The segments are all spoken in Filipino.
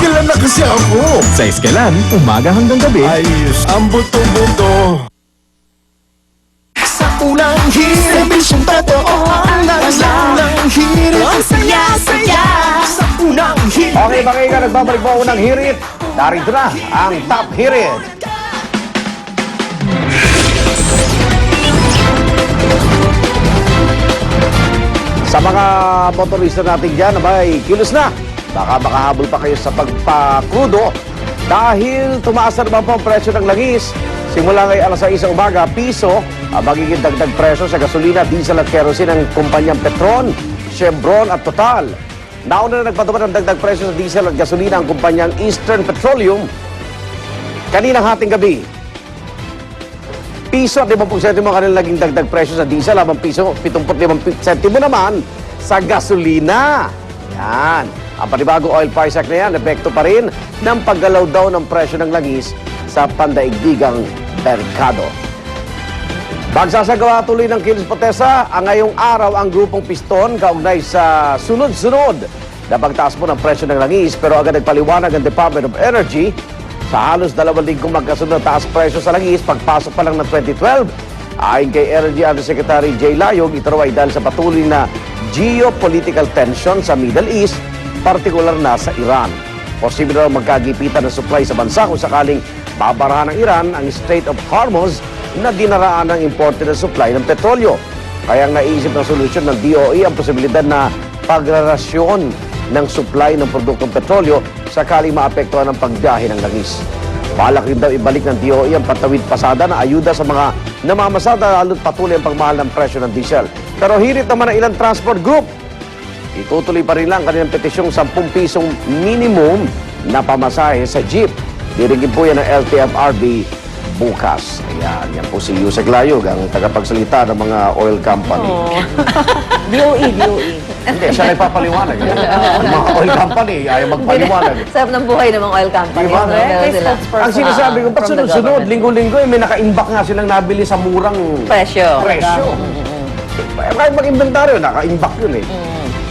Kailan na kasi ako? Sa Eskelan, umaga hanggang gabi. Ayos, ang buto-buto. Sa unang hirit, serbisyong totoo. Ang unang hirit, ang saya-saya. Sa unang hirit. Okay, mga nagbabalik po unang hirit. Narito na ang top hirit. Sa mga motorista natin dyan, abay, kilos na. Baka makahabol pa kayo sa pagpakrudo dahil tumaas na naman po ang presyo ng langis. Simula ngayon alas 6 ng umaga, piso ang magiging dagdag presyo sa gasolina, diesel at kerosene ng kumpanyang Petron, Chevron at Total. Nauna na nagpatupad ng dagdag presyo sa diesel at gasolina ang kumpanyang Eastern Petroleum kaninang hating gabi. Piso at 50 sentimo ang kanilang naging dagdag presyo sa diesel, habang piso 75 sentimo naman sa gasolina. Yan. Ang panibagong oil price hike na yan, epekto pa rin ng paggalaw daw ng presyo ng langis sa pandaigdigang merkado. Magsasagawa tuloy ng kilos protesta ang ngayong araw ang grupong Piston kaugnay sa sunod-sunod na pagtaas po ng presyo ng langis, pero agad nagpaliwanag ang Department of Energy sa halos 2 linggong magkasunod na taas presyo sa langis pagpasok pa lang ng 2012. Ayon kay Energy Undersecretary Jay Layog, ito raw ay dahil sa patuloy na geopolitical tension sa Middle East, partikular na sa Iran. Posible raw magkagipitan ng supply sa bansa kung sakaling babarahan ng Iran ang Strait of Hormuz na dinaraan ng imported na supply ng petrolyo. Kaya naisip ng solusyon ng DOE ang posibilidad na pagrarasyon ng supply ng produktong petrolyo sakaling maapektuhan ng pagbiyahe ng langis. Balak rin daw ibalik ng DOE ang patawid pasada na ayuda sa mga namamasada lalo't patuloy ang pagmahal ng presyo ng diesel. Pero hirit naman ng ilang transport group. Itutuloy pa rin lang kanilang petisyong 10 pisong minimum na pamasahe sa jeep. Dirigin po yan ng LTFRB bukas. Ayan, yan po si Yusek Layog, ang tagapagsalita ng mga oil company. DOE. Hindi, siya nagpapaliwanag. Ang mga oil company, ayaw magpaliwanag. Sarap ng buhay ng mga oil company. Diba? Meron sila. Ang sinasabi ko, ba't sunod-sunod, linggo-linggo, may naka-imbak nga silang nabili sa murang Presyo. Kahit mag-inventaryo, naka-imbak yun eh.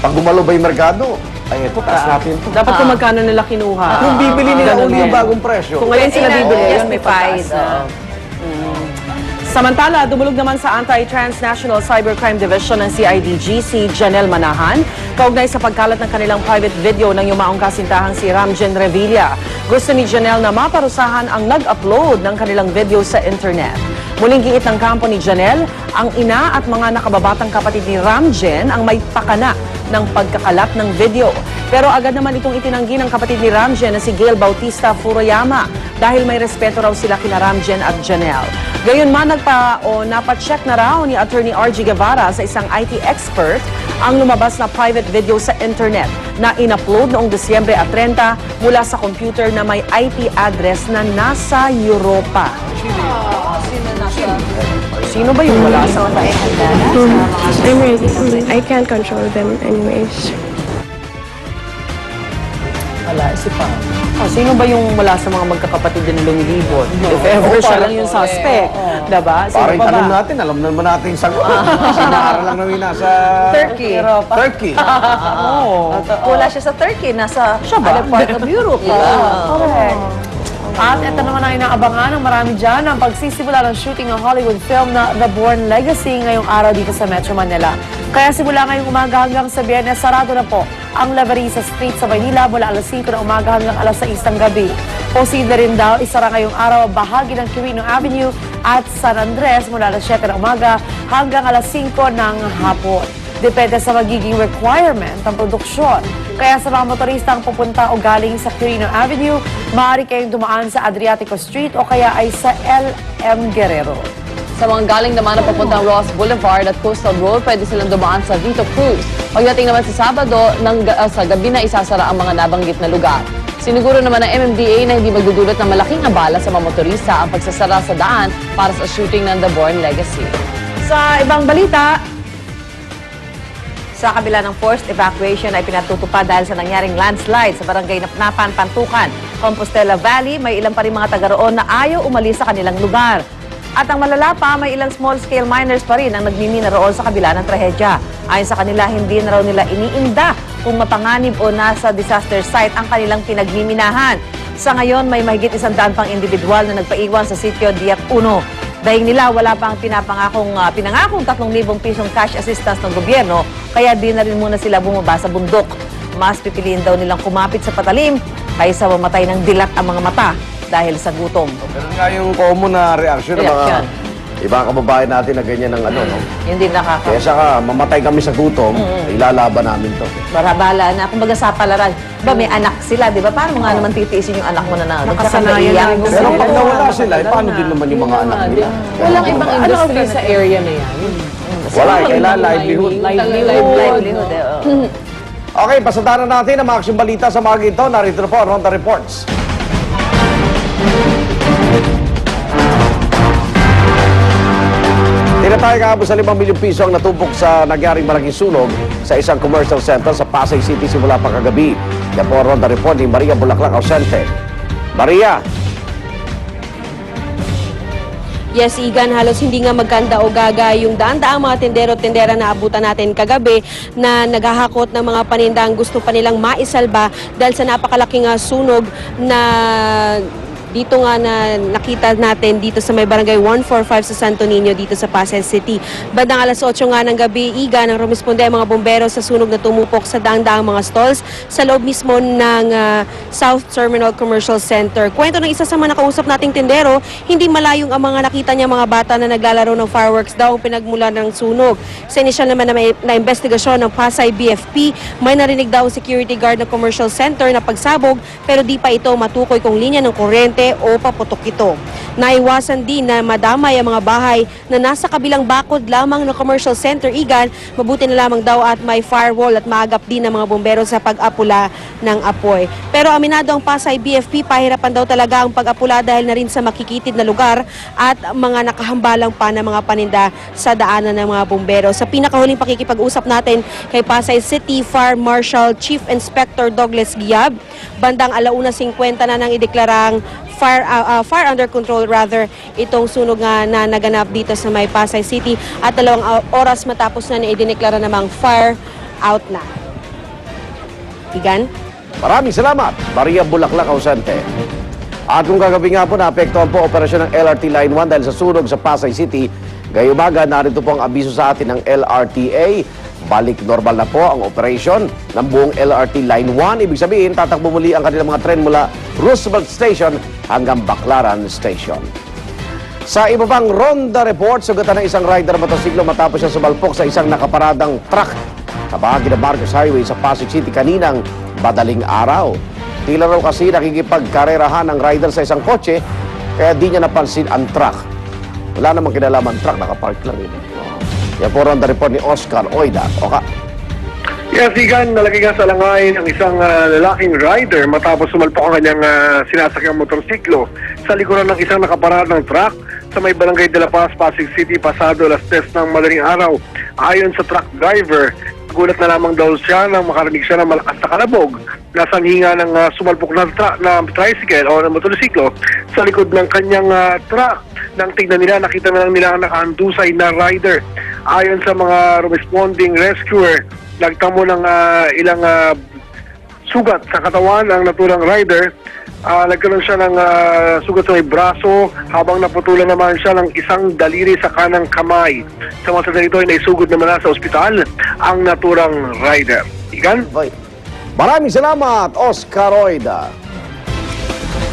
Pag gumalo ba yung merkado, ay ito, taas natin ito. Dapat kung magkano nila kinuha. Kung bibili nila ganun uli yung yan. bagong presyo. Kung ngayon sila bibili, yun may Justified. pagtaas na. Samantala, dumulog naman sa Anti-Transnational Cybercrime Division ng CIDG si Janelle Manahan kaugnay sa pagkalat ng kanilang private video ng yumaong kasintahang si Ramjen Revilla. Gusto ni Janelle na maparusahan ang nag-upload ng kanilang video sa internet. Muling giit ng kampo ni Janelle, ang ina at mga nakababatang kapatid ni Ramjen ang may pakana ng pagkakalat ng video. Pero agad naman itong itinanggi ng kapatid ni Ramjen na si Gail Bautista Furoyama dahil may respeto raw sila kina Ramjen at Janelle. Gayunman napacheck na raw ni Attorney RG Guevara sa isang IT expert ang lumabas na private video sa internet na in-upload noong Disyembre 30 mula sa computer na may IP address na nasa Europa. Sino ba yung wala sa I'm ready. I can't control them anyways. Sino ba yung wala sa mga magkakapatid din lumilibot? If ever siya lang yung suspect. Diba? Sino Parang pa ba? tanong natin, alam naman natin yung sagot. Sinaaral lang namin nasa Turkey. Turkey. Wala siya sa Turkey. Nasa other part of Europe. Correct. At ito naman ang inaabangan ng marami dyan ang pagsisimula ng shooting ng Hollywood film na The Bourne Legacy ngayong araw dito sa Metro Manila. Kaya simula ngayong umaga hanggang sa Biyernes, sarado na po ang Laverisa Street sa Maynila mula alas 5 ng umaga hanggang alas 6 ng gabi. Posible rin daw isara ngayong araw ang bahagi ng Quirino Avenue at San Andres mula alas 7 ng umaga hanggang alas 5 ng hapon. Depende sa magiging requirement ng produksyon. Kaya sa mga motoristang pupunta o galing sa Quirino Avenue, maaari kayong dumaan sa Adriatico Street o kaya ay sa LM Guerrero. Sa mga galing naman na papuntang Ross Boulevard at Coastal Road, pwede silang dumaan sa Vito Cruz. Pagdating naman sa Sabado, sa gabi na isasara ang mga nabanggit na lugar. Siniguro naman ng MMDA na hindi magdudulot ng malaking abala sa mga motorista ang pagsasara sa daan para sa shooting ng The Bourne Legacy. Sa ibang balita, Sa kabila ng forced evacuation ay pinatutupad dahil sa nangyaring landslide sa barangay Napnapan, Pantukan, Compostela Valley, may ilang pa rin mga taga roon na ayaw umalis sa kanilang lugar. At ang malala pa, may ilang small-scale miners pa rin ang nagmimina roon sa kabila ng trahedya. Ayon sa kanila, hindi na raw nila iniinda kung mapanganib o nasa disaster site ang kanilang pinagmiminahan. Sa ngayon, may mahigit 100 pang individual na nagpaiwan sa sitio Diak 1. Dahil nila wala pang pinangakong 3,000 pisong cash assistance ng gobyerno, kaya di na rin muna sila bumaba sa bundok. Mas pipiliin daw nilang kumapit sa patalim kaysa mamatay ng dilat ang mga mata dahil sa gutom. Ganun nga yung common na reaction ng mga ibang kababayan natin na ganyan ng ano, no? Hindi nakaka... Kaya saka mamatay kami sa gutom, ilalaban namin to. Barabala na. Kumbaga sa palaran. Ba, may anak sila, di ba? Paano mo nga naman titiisin yung anak mo na Nakasanayan na rin Pero pag nawala sila, paano din naman yung mga anak nila? Walang ibang industry sa area na yan. Wala, kailangan livelihood. Livelihood. Okay, pasadaran natin ang mga aksyong balita sa mga ito. Narito na po, Ronda Reports. Tinatay kahapon sa 5 milyong piso ang natumpok sa nangyaring malaking sunog sa isang commercial center sa Pasay City simula pa kagabi. Yan po ang Ronda Report ni Maria Bulaklak Ausente. Maria! Yes, Igan, halos hindi nga magkanda o gaga yung daan-daang mga tendero-tendera na abutan natin kagabi na naghahakot ng mga panindang gusto pa nilang maisalba dahil sa napakalaking sunog na dito nga na nakita natin dito sa may barangay 145 sa Santo Niño dito sa Pasay City. Bandang alas 8 nga ng gabi, Igan, ang rumisponde ang mga bombero sa sunog na tumupok sa daang-daang mga stalls sa loob mismo ng South Terminal Commercial Center. Kwento ng isa sa mga nakausap nating tendero, hindi malayong ang mga nakita niya mga bata na naglalaro ng fireworks daw ang pinagmulan ng sunog. Sa inisyal naman na investigasyon ng Pasay BFP, may narinig daw ang security guard ng commercial center na pagsabog pero di pa ito matukoy kung linya ng kuryente o paputok ito. Naiwasan din na madamay ang mga bahay na nasa kabilang bakod lamang ng commercial center, Igan. Mabuti na lamang daw at may firewall at maagap din ng mga bombero sa pag-apula ng apoy. Pero aminado ang Pasay BFP, pahirapan daw talaga ang pag-apula dahil na rin sa makikitid na lugar at mga nakahambalang pa ng mga paninda sa daanan ng mga bombero. Sa pinakahuling pakikipag-usap natin kay Pasay City Fire Marshal Chief Inspector Douglas Giab, bandang 1:50 na nang ideklarang fire under control itong sunog nga na naganap dito sa may Pasay City at 2 oras matapos na idineklara namang fire out na. Igan? Maraming salamat, Maria Bulaklak Ausente. At kung kagabi nga po, naapektuhan po operasyon ng LRT Line 1 dahil sa sunog sa Pasay City. Gayumaga, narito po ang abiso sa atin ng LRTA. Balik normal na po ang operasyon ng buong LRT Line 1. Ibig sabihin, tatakbo muli ang kanilang mga tren mula Roosevelt Station hanggang Baclaran Station. Sa iba pang Ronda Report, sugatan ng isang rider motosiklo matapos siya sumalpok sa isang nakaparadang truck sa bahagi ng Marcos Highway sa Pasig City kaninang madaling araw. Tila raw kasi nakikipagkarerahan ng rider sa isang kotse kaya di niya napansin ang truck. Wala namang kinalaman truck, nakapark lang yun. Yan po Ronda Report ni Oscar Oida. Oka. Yes, Igan, nalagay nga sa langayin ang isang lalaking rider matapos sumalpok ang kanyang sinasakyang motorsiklo sa likuran ng isang nakaparadang truck sa may Barangay de la Paz, Pasig City, pasado alas 10 ng madaling araw. Ayon sa truck driver, gulat na lamang daw siya nang makarinig siya ng malakas na kalabog na sanghinga ng sumalpok na tricycle o ng motorsiklo sa likod ng kanyang truck. Nang tignan nila, nakita na lang nila ang nakahandusay na rider. Ayon sa mga responding rescuer, nagtamo ng ilang sugat sa katawan ng naturang rider. Nagkaroon siya ng sugat sa may braso habang naputulan naman siya ng isang daliri sa kanang kamay. Sa mga sandali ito ay naisugod naman na sa ospital ang naturang rider. Igan? Maraming salamat, Oscar Oida.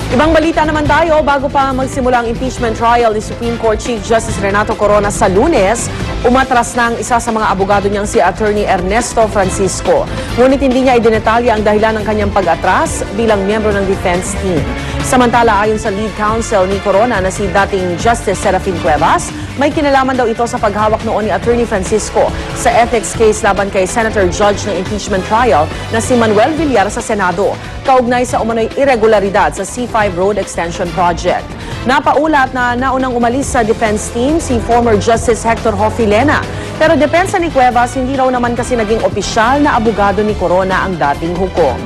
Ibang balita naman tayo, bago pa magsimula ang impeachment trial ni Supreme Court Chief Justice Renato Corona sa Lunes, umatras na ang isa sa mga abogado niyang si Attorney Ernesto Francisco. Ngunit hindi niya idinetalya ang dahilan ng kanyang pag-atras bilang miyembro ng defense team. Samantala, ayon sa lead counsel ni Corona na si dating Justice Serafin Cuevas, may kinalaman daw ito sa paghawak noon ni Attorney Francisco sa ethics case laban kay Senator Judge ng impeachment trial na si Manuel Villar sa Senado, kaugnay sa umano'y irregularidad sa C5 Road Extension Project. Napaulat na naunang umalis sa defense team si former Justice Hector Hofilena. Pero depensa ni Cuevas, hindi raw naman kasi naging opisyal na abogado ni Corona ang dating hukom.